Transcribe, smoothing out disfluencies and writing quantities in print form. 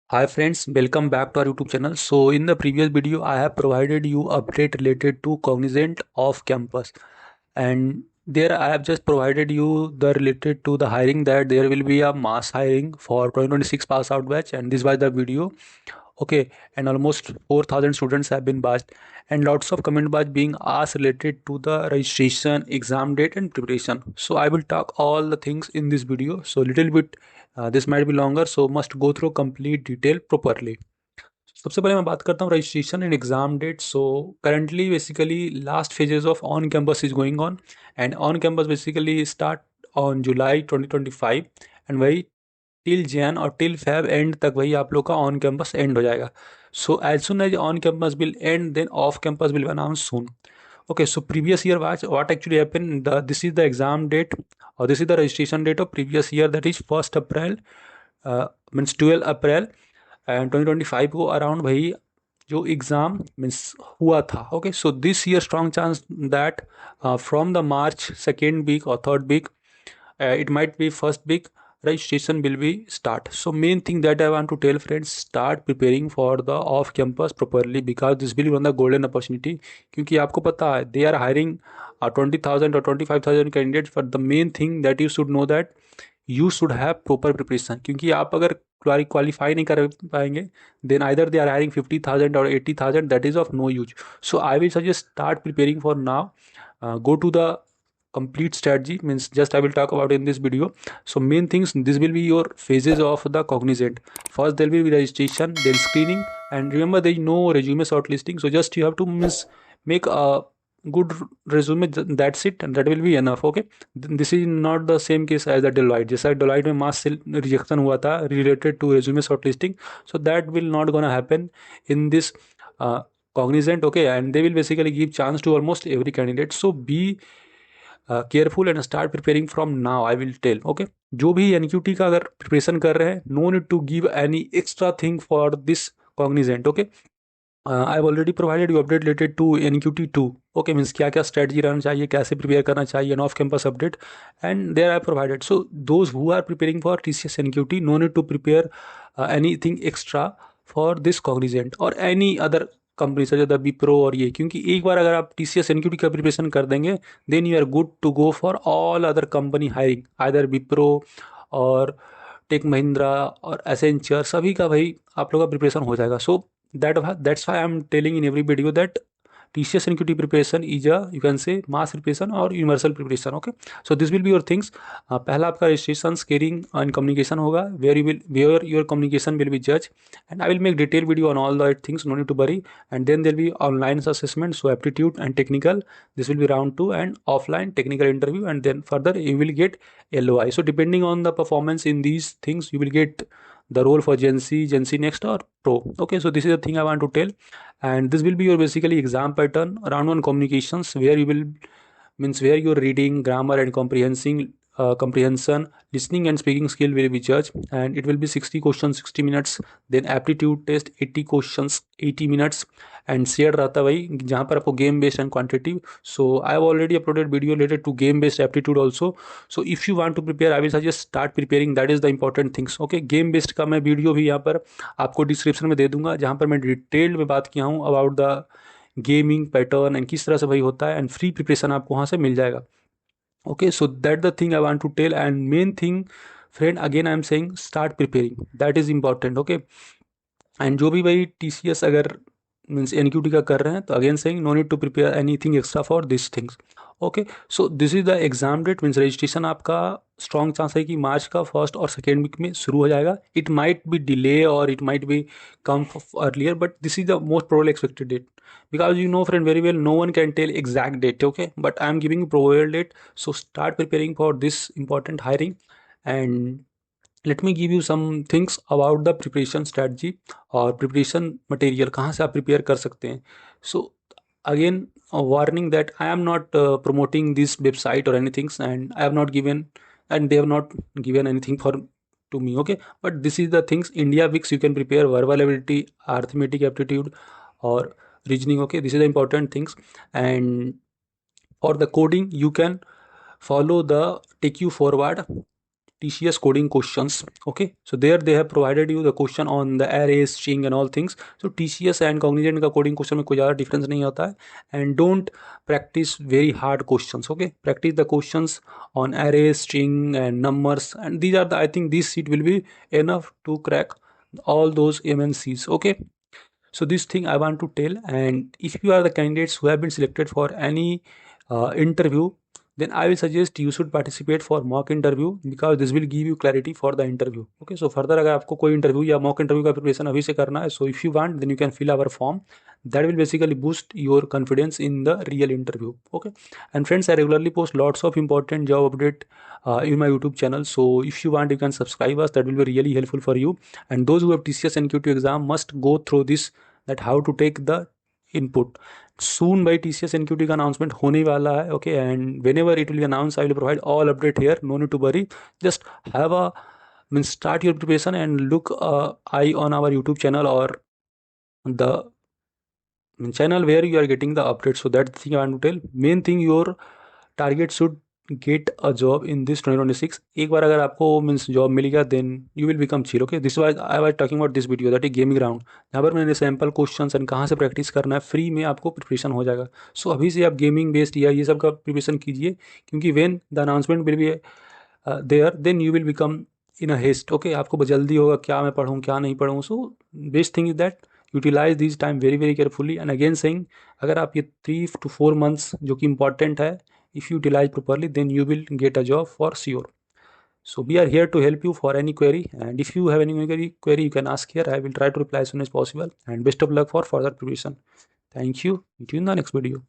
Hi friends, welcome back to our YouTube channel. So in the previous video, I have provided you update related to Cognizant off campus, and there I have just provided you the related to the hiring that there will be a mass hiring for 2026 pass out batch, and this was the video. Okay, and almost 4,000 students have been batched, and lots of comment batch being asked related to the registration, exam date, and preparation. So I will talk all the things in this video. So little bit this might be longer, so must go through complete detail properly. सबसे पहले मैं बात करता हूँ registration and exam date. So currently basically last phases of on campus is going on, and on campus basically start on July 2025, एंड वही till Jan or till Feb and तक वही आप लोग का ऑन कैंपस एंड हो जाएगा. So as soon as on campus will end then off campus will announce soon. Okay, so previous year what actually happened, this is the exam date, or this is the registration date of previous year, that is 1st April, means 12 April and 2025 को around भाई जो exam means हुआ था. Okay, so this year strong chance that from the March second week और third week, it might be first week, registration will be start. So main thing that I want to tell friends, start preparing for the off campus properly, because this will be one the golden opportunity. क्योंकि आपको पता है they are hiring 20,000 or 25,000 candidates, but the main thing that you should know that you should have proper preparation. क्योंकि आप अगर qualify नहीं कर पाएंगे, then either they are hiring 50,000 or 80,000, that is of no use. So I will suggest start preparing for now. Go to the complete strategy, means just I will talk about in this video. So main things, this will be your phases of the Cognizant. First there will be registration, then screening, and remember there is no resume shortlisting. So just you have to means make a good resume, that's it, and that will be enough. Okay, this is not the same case as the Deloitte. जैसा Deloitte में mass rejection हुआ था related to resume shortlisting, so that will not gonna happen in this uh, Cognizant. Okay, and they will basically give chance to almost every candidate. So be careful and start preparing from now, I will tell. Okay, जो भी NQT का अगर preparation कर रहे हैं, no need to give any extra thing for this Cognizant. Okay, I have already provided you update related to NQT too. Okay, means क्या क्या strategy रहना चाहिए, कैसे प्रिपेयर करना चाहिए, an off campus update, and there I provided. So those who are preparing for TCS NQT, no need to prepare anything extra for this Cognizant और any other company such the Wipro और ये. क्योंकि एक बार अगर आप TCS NQT का preparation कर देंगे, then you are good to go for all other company hiring, either Wipro or Tech Mahindra और एसेंचर, सभी का भाई आप लोग का प्रिपरेशन हो जाएगा. सो that's why I'm telling in every video that TCS NQT preparation is a, you can say, mass preparation or universal preparation. Okay, so this will be your things. पहला आपका registration, scaling and communication होगा, where your communication will be judged, and I will make detailed video on all the things, no need to worry. And then there will be online assessment, so aptitude and technical, this will be round 2, and offline technical interview, and then further you will get LOI. So depending on the performance in these things, you will get the role for Gen Z Next or Pro. Okay, so this is the thing I want to tell, and this will be your basically exam pattern. Round 1 communications, where you will means where your reading, grammar, and comprehension, listening and speaking skill will be judged, and it will be 60 questions 60 minutes. Then aptitude test 80 questions 80 minutes, and shared रहता है भाई जहाँ पर आपको game based and quantitative. So I have already uploaded video related to game based aptitude also. So if you want to prepare, I will suggest start preparing, that is the important things. Okay, game based का मैं video भी यहाँ पर आपको description में दे दूंगा, जहाँ पर मैं डिटेल्ड में बात किया हूँ about the gaming pattern and किस तरह से भाई होता है, एंड फ्री प्रिपरेशन आपको वहाँ से मिल जाएगा. Okay, so that the thing I want to tell, and main thing friend, again I am saying start preparing, that is important. Okay, and जो भी भाई TCS अगर मीन्स NQT का कर रहे हैं, तो again saying no need to prepare anything extra for this things. Okay, so this is the exam date, means registration आपका स्ट्रॉन्ग चांस है कि मार्च का फर्स्ट और सेकेंड वीक में शुरू हो जाएगा. It might be delay or it might be come earlier, but this is the most probable expected date, because you know friend very well, no one can tell exact date. Okay, but I am giving you probable date. So start preparing for this important hiring, and let me give you some things about the preparation strategy और preparation material कहाँ से आप prepare कर सकते हैं. So again, a warning that I am not promoting this website or anything, and I have not given, and they have not given anything for to me. Okay, but this is the things India Wix, you can prepare verbal ability, arithmetic aptitude or reasoning. Okay, this is the important things. And for the coding, you can follow the take you forward TCS coding questions. Okay, so there they have provided you the question on the array, string and all things. So TCS and Cognizant का coding question में कोई ज़्यादा difference नहीं होता है. And don't practice very hard questions. Okay, practice the questions on array, string and numbers, and these are the, I think this sheet will be enough to crack all those MNCs. Okay, so this thing I want to tell. And if you are the candidates who have been selected for any interview, then I will suggest you should participate for mock interview, because this will give you clarity for the interview. Okay, so further अगर आपको कोई interview या mock interview का preparation अभी से करना है, so if you want then you can fill our form. That will basically boost your confidence in the real interview. Okay, and friends, I regularly post lots of important job update in my YouTube channel, so if you want you can subscribe us. That will be really helpful for you. And those who have TCS and QT exam must go through this, that how to take the input. Soon by TCS NQT का announcement होने वाला है. Okay, and whenever it will be announced, I will provide all update here. No need to worry. Just have a start your preparation and look eye on our YouTube channel or the channel where you are getting the updates. So that's the thing I want to tell. Main thing, your target should get a job in this 2026. एक बार अगर आपको means job मिल गया, then you will become chill. Okay, this was I was talking about this video, that is gaming ground, जहाँ पर मैंने sample questions and कहाँ से प्रैक्टिस करना है फ्री में आपको प्रिपरेशन हो जाएगा. सो अभी से आप गेमिंग बेस्ड या ये सब का प्रिपरेशन कीजिए, क्योंकि when the announcement will be there then you will become in a haste. Okay, आपको जल्दी होगा क्या मैं पढ़ूँ क्या नहीं पढ़ूँ. So best thing is that utilise this time very very carefully. And again saying, अगर आप ये 3 to 4 months जो कि इंपॉर्टेंट है, if you utilize properly, then you will get a job for sure. So we are here to help you for any query, and if you have any query you can ask here. I will try to reply as soon as possible, and best of luck for further preparation. Thank you. Meet you in the next video.